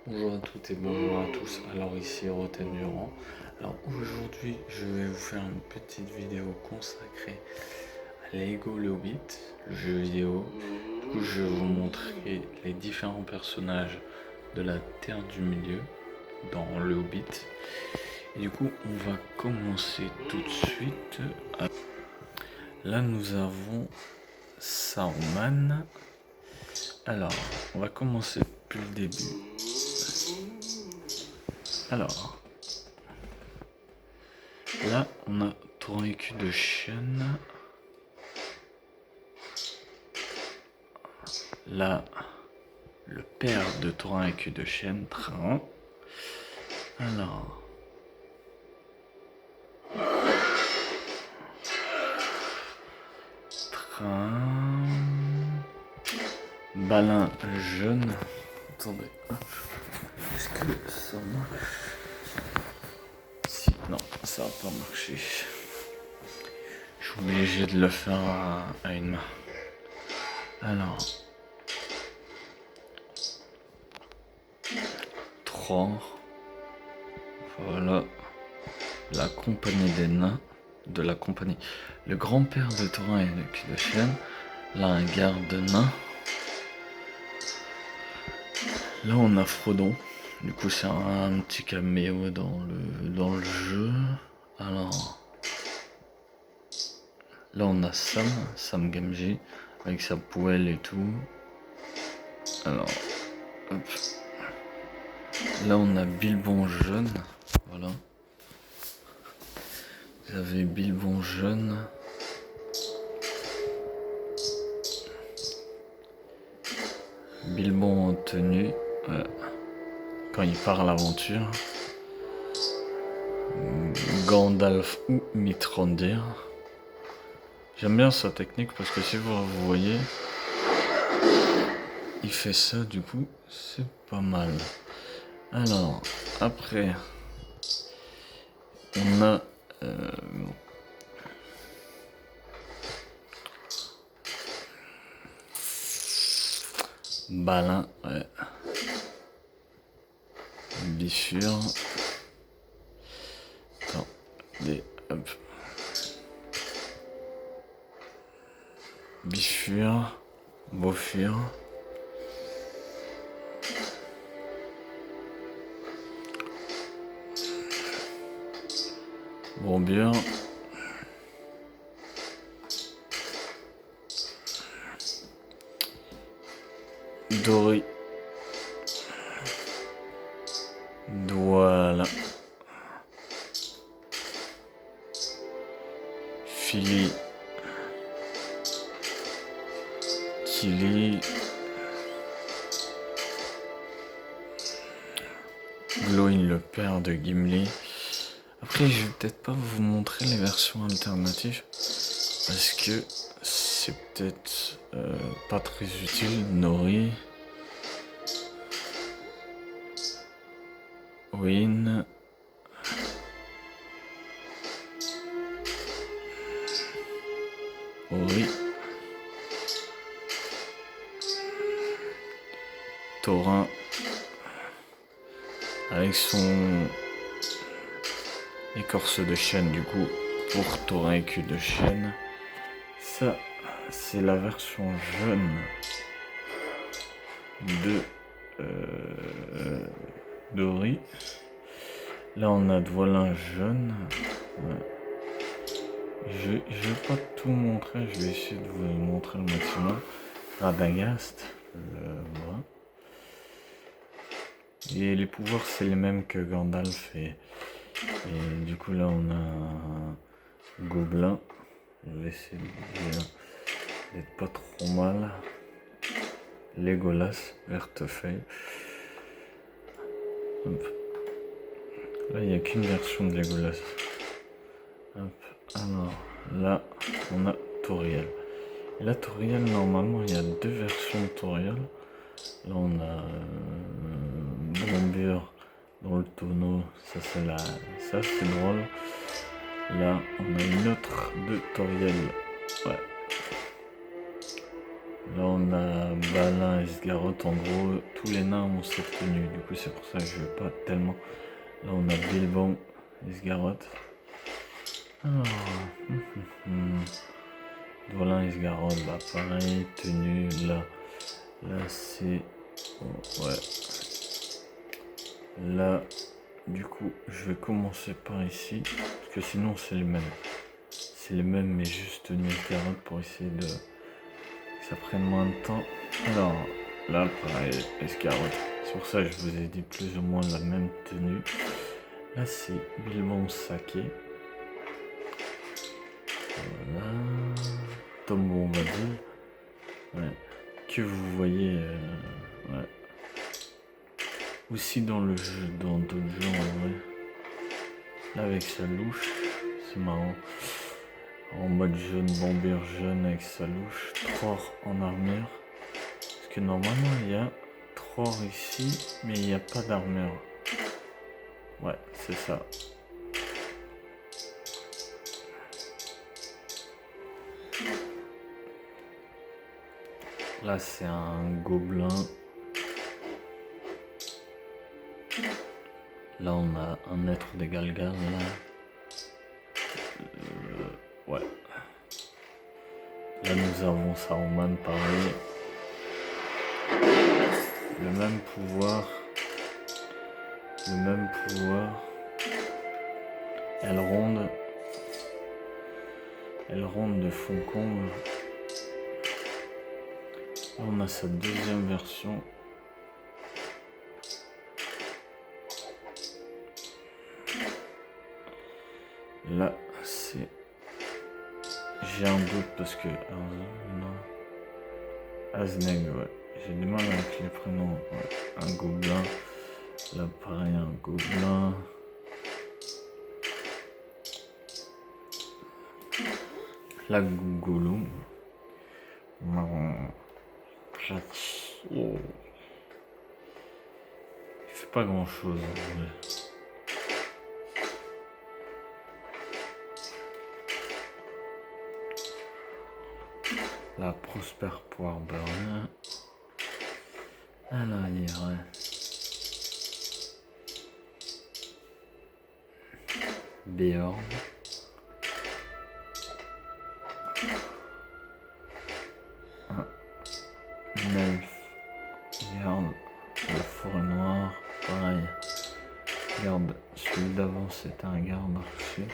Bonjour à toutes et bonjour à tous, alors ici Roten Durand. Alors aujourd'hui je vais vous faire une petite vidéo consacrée à Lego Le Hobbit, le jeu vidéo. Du coup je vais vous montrer les différents personnages de la Terre du Milieu dans Le Hobbit. Et du coup on va commencer tout de suite. Là nous avons Saruman. Alors on va commencer depuis le début. Alors, là, on a Tauren écu de chêne. Là, le père de Tauren écu de chêne, Train. Alors, Train. Balin jeune. Attendez, est-ce que ça marche? Si, non, ça va pas marcher. Je suis obligé de le faire à une main. Alors, 3. Voilà. La compagnie des nains. De la compagnie. Le grand-père de Tauren écu de chêne. Là, un garde nain. Là, on a Frodon. Du coup, c'est un petit caméo dans le jeu. Alors, là, on a Sam Gamgee, avec sa poêle et tout. Alors, hop. Là, on a Bilbon jeune. Voilà. Vous avez Bilbon jeune. Bilbon en tenue. Quand il part à l'aventure. Gandalf ou Mithrandir. J'aime bien sa technique parce que si vous voyez, il fait ça, du coup, c'est pas mal. Alors, après, on a Balin, ouais. Bifur. Attends, hop. Bifur, Bofur. Bourbure. Dori. Voilà. Fili. Kili. Glowin, le père de Gimli. Après, je vais peut-être pas vous montrer les versions alternatives parce que c'est peut-être pas très utile. Nori. Win. Ori. Tauren. Avec son écorce de chêne, du coup, pour Tauren écu de chêne. Ça, c'est la version jeune de Dori. Là, on a Dwalin jeune. Ouais. Je vais pas tout montrer, je vais essayer de vous montrer le maximum. Radagast, voilà. Et les pouvoirs, c'est les mêmes que Gandalf. Et du coup, là, on a un gobelin. Je vais essayer d'être pas trop mal. Legolas, Vertefeuille. Hop. Là, il n'y a qu'une version de Legolas. Hop. Alors, là, on a Tauriel. Et là, Tauriel, normalement, il y a deux versions de Tauriel. Là, on a Broumbure dans le tonneau. Ça, c'est drôle. Là, on a une autre de Tauriel. Ouais. Là, on a Balin, Esgaroth. En gros, tous les nains ont cette tenue. Du coup, c'est pour ça que je veux pas tellement. Là, on a Bilbon, Esgaroth. Alors, Dwalin, Esgaroth, bah pareil, tenue. Là c'est. Oh, ouais. Là, du coup, je vais commencer par ici. Parce que sinon, c'est les mêmes. C'est les mêmes, mais juste tenue Esgaroth pour essayer de. Que ça prenne moins de temps. Alors, là, pareil, Esgaroth. C'est pour ça que je vous ai dit plus ou moins la même tenue. Là, c'est Bilbon Saké. Voilà. Tom Bombadil. Ouais. Que vous voyez. Ouais. Aussi dans le jeu, dans d'autres jeux en vrai. Là, avec sa louche. C'est marrant. En mode jeune, Bombir jeune avec sa louche. Tror en armure. Parce que normalement, il y a Tror ici, mais il n'y a pas d'armure. Ouais, c'est ça. Là, c'est un gobelin. Là, on a un être des Galgas. Ouais. Là, nous avons Saruman, pareil. Le même pouvoir. Elle ronde de fond comble. Là, on a sa deuxième version. Là, c'est. J'ai un doute parce que. Non. Azneg, ouais. J'ai du mal avec les prénoms. Ouais. Un gobelin. Là, pareil, un gobelin. La Goulou. Oh. Il fait pas grand chose en vrai. La Prosper Poire Burn. Alors, il y aurait. Béorn. Un elfe. Regarde la forêt noire. Pareil. Regarde, celui d'avant c'était un garde archer.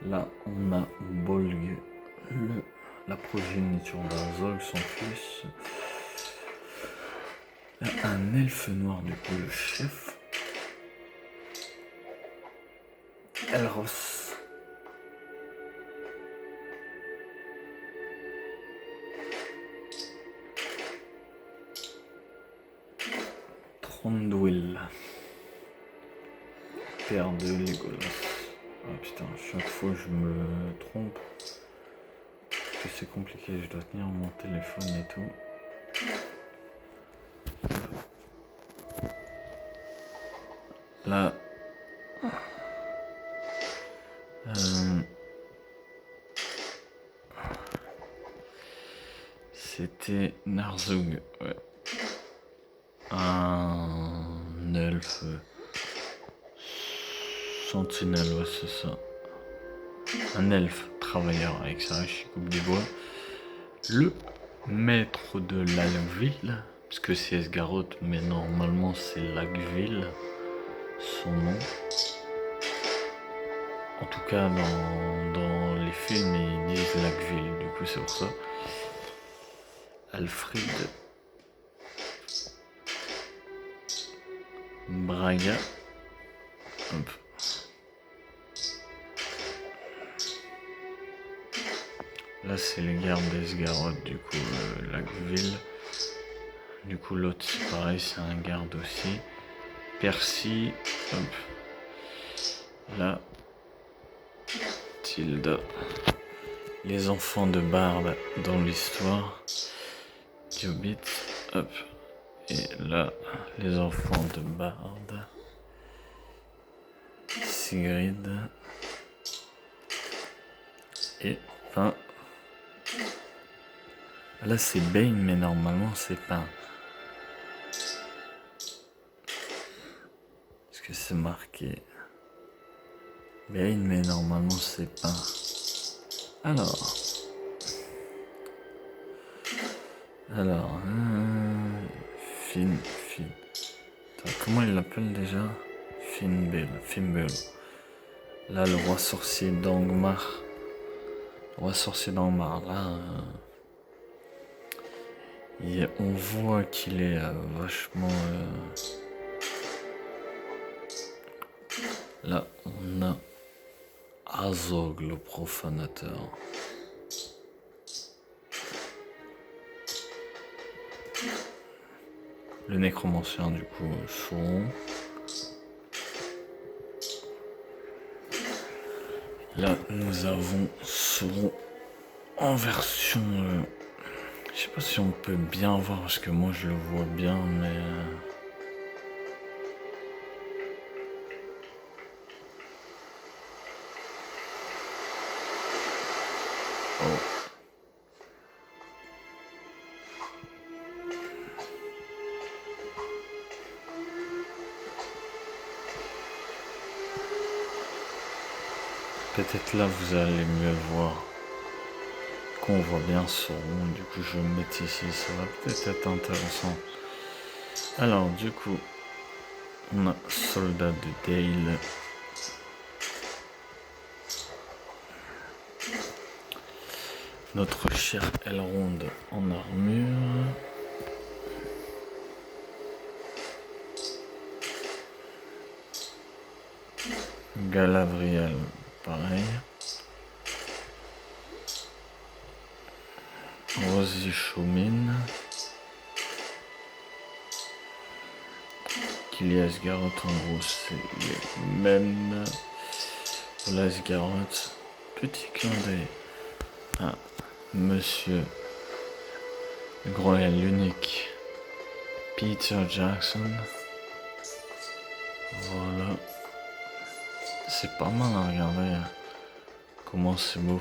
Là, on a Bolg, la progéniture d'Azog, son fils. Là, un elfe noir, du coup, le chef. Elros. Trondwill. Père de Legolas. Ah putain, chaque fois je me trompe. Parce que c'est compliqué, je dois tenir mon téléphone et tout. Là. C'était Narzug, ouais. Un elfe. Sentinelle, ouais, c'est ça. Un elfe travailleur avec sa hache qui coupe du bois. Le maître de Lagville, parce que c'est Esgaroth, mais normalement c'est Lagville, son nom. En tout cas, dans les films, ils disent Lagville, du coup c'est pour ça. Alfred. Braga. Hop. Là, c'est les gardes d'Esgaroth, du coup, Lagville. Du coup, l'autre, c'est pareil, c'est un garde aussi. Percy, hop. Là, Tilda. Les enfants de Bard dans l'histoire. Du Hobbit, hop. Et là, les enfants de Bard. Sigrid. Et enfin... Là c'est Bane, mais normalement c'est pas. Parce que c'est marqué Bane, mais normalement c'est pas. Alors... Finn. Attends, comment il l'appelle déjà? Fimbul. Là, le roi sorcier d'Angmar. Là, on voit qu'il est vachement... Là, on a Azog, le profanateur. Le nécromancien, du coup, Sauron. Là, nous avons Sauron en version... je sais pas si on peut bien voir, parce que moi je le vois bien, mais... Oh. Peut-être là vous allez mieux voir. Qu'on voit bien Sauron, du coup je vais me mettre ici, ça va peut-être être intéressant. Alors du coup, on a soldat de Dale. Notre cher Elrond en armure. Galadriel, pareil. Rosie Chaumin. Kilias Garrot, en gros, c'est les mêmes. Olas Garrot. Petit clin d'œil à Monsieur le Grand et l'unique Peter Jackson. Voilà. C'est pas mal à regarder. Comment c'est beau.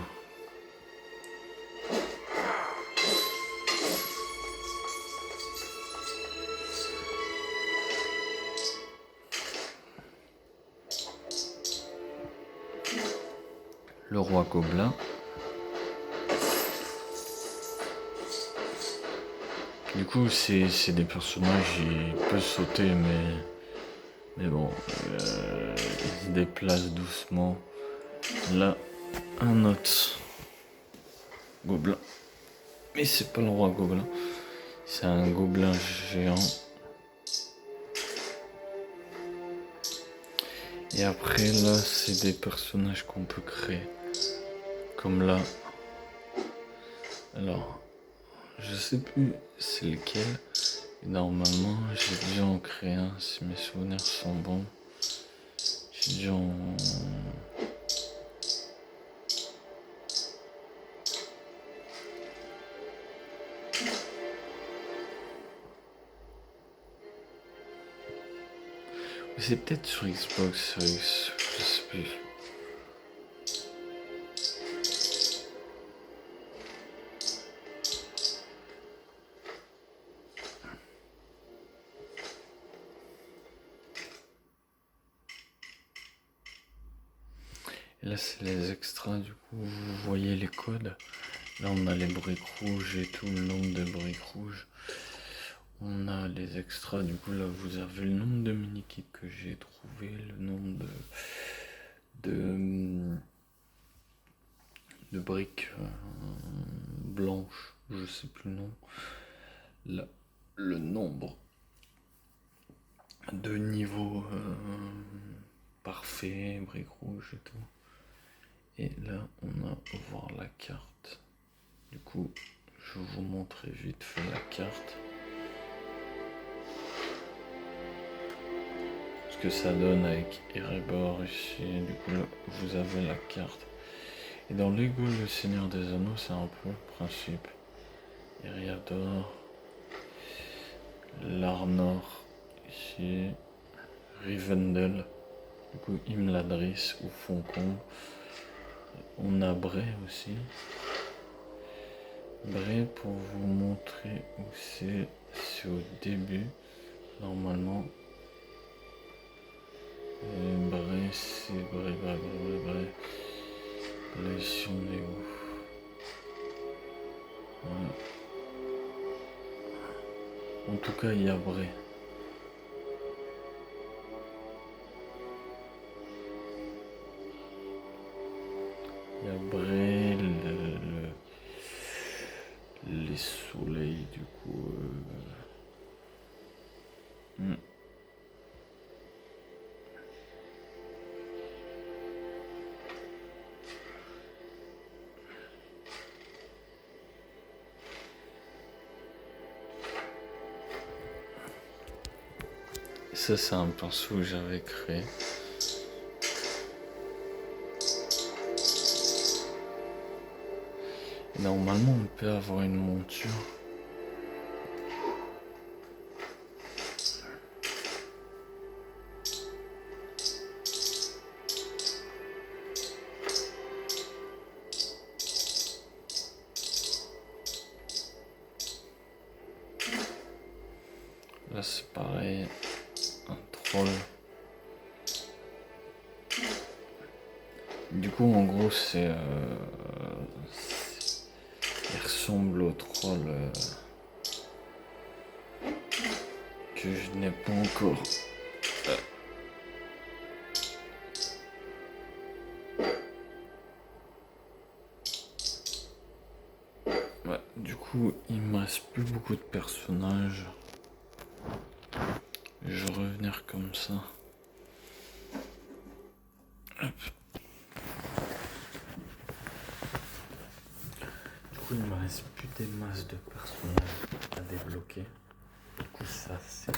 Le roi Gobelin. Du coup, c'est des personnages, ils peuvent sauter, mais bon, ils se déplacent doucement. Là, un autre gobelin. Mais c'est pas le roi Gobelin, c'est un gobelin géant. Et après, là, c'est des personnages qu'on peut créer. Comme là. Alors, je sais plus c'est lequel. Normalement, j'ai déjà en créé un, si mes souvenirs sont bons. J'ai déjà en... C'est peut-être sur Xbox, je sais plus. Et là, c'est les extras, du coup, vous voyez les codes. Là, on a les briques rouges et tout, le nombre de briques rouges. On a les extras, du coup, là, vous avez le nombre de mini-kits que j'ai trouvé, le nombre de briques blanches, je sais plus le nom. Là, le nombre de niveaux parfaits, briques rouges et tout. Et là, on a voir la carte. Du coup, je vais vous montrer vite fait la carte. Ce que ça donne avec Erebor ici. Du coup, là, vous avez la carte. Et dans Lego Le Seigneur des Anneaux, c'est un peu le principe. Eriador, Larnor, ici, Rivendell. Du coup, il me l'adresse au fond comble. On a Bray aussi. Bray, pour vous montrer où c'est au début, normalement. Bray, c'est Bray. Là, ici, on est où? Voilà. En tout cas, il y a Bray. Il y a Bray, les soleils, du coup. Ça, c'est un pinceau que j'avais créé. Normalement, on peut avoir une monture. Là, c'est pareil, un troll. Du coup, en gros, il ressemble au troll que je n'ai pas encore. Ouais, du coup, il me reste plus beaucoup de personnages. Je vais revenir comme ça. Hop. Du coup, il me reste plus des masses de personnages à débloquer. Du coup, ça, c'est